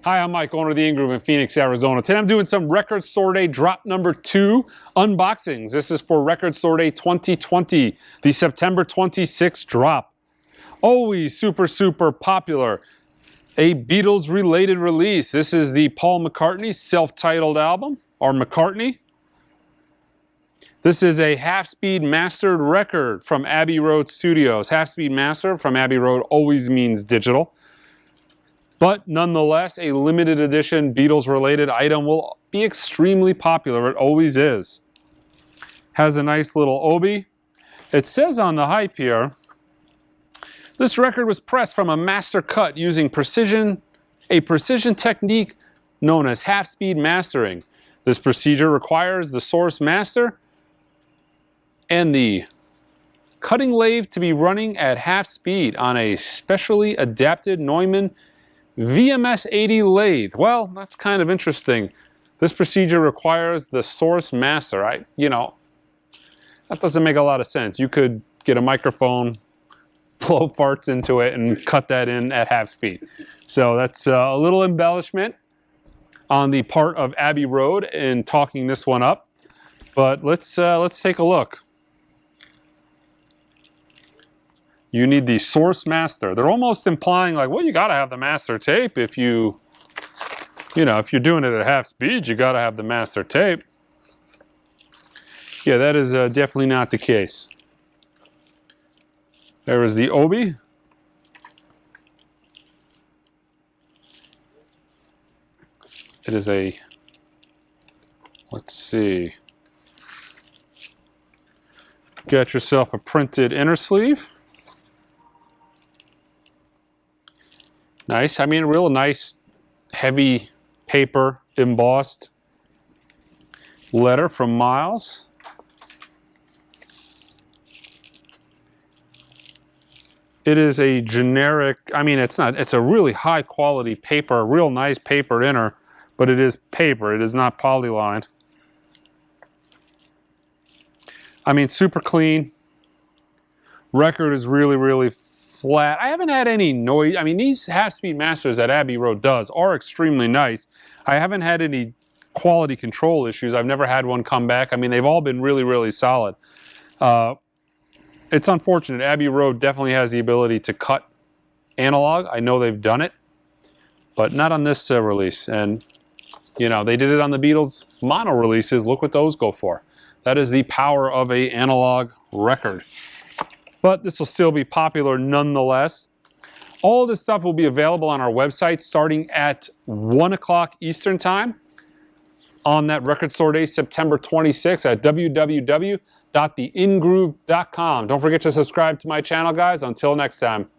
Hi, I'm Mike, owner of the In-Groove in Phoenix, Arizona. Today I'm doing some Record Store Day Drop number 2 unboxings. This is for Record Store Day 2020, the September 26th drop. Always super popular. A Beatles-related release. This is the Paul McCartney self-titled album, or McCartney. This is a half-speed mastered record from Abbey Road Studios. Half-speed master from Abbey Road always means digital. But nonetheless, a limited edition Beatles-related item will be extremely popular. It always is. Has a nice little obi. It says on the hype here, this record was pressed from a master cut using a precision technique known as half-speed mastering. This procedure requires the source master and the cutting lathe to be running at half speed on a specially adapted Neumann VMS 80 lathe. Well, that's kind of interesting. This procedure requires the source master. That doesn't make a lot of sense. You could get a microphone, blow farts into it, and cut that in at half speed. So that's a little embellishment on the part of Abbey Road in talking this one up. But let's take a look. You need the source master. They're almost implying like, well, you got to have the master tape if if you're doing it at half speed, you got to have the master tape. Yeah, that is definitely not the case. There is the obi. It is a, let's see. Got yourself a printed inner sleeve. Nice. I mean, real nice, heavy paper embossed letter from Miles. It is a generic, I mean, it's a really high quality paper, real nice paper inner, but it is paper. It is not polylined. I mean, super clean. Record is really flat. I haven't had any noise. I mean, these half-speed masters that Abbey Road does are extremely nice. I haven't had any quality control issues. I've never had one come back. I mean, they've all been really solid. It's unfortunate. Abbey Road definitely has the ability to cut analog. I know they've done it, but not on this release. And, they did it on the Beatles mono releases. Look what those go for. That is the power of an analog record. But this will still be popular nonetheless. All of this stuff will be available on our website starting at 1 o'clock Eastern Time on that Record Store Day, September 26th at www.theingroove.com. Don't forget to subscribe to my channel, guys. Until next time.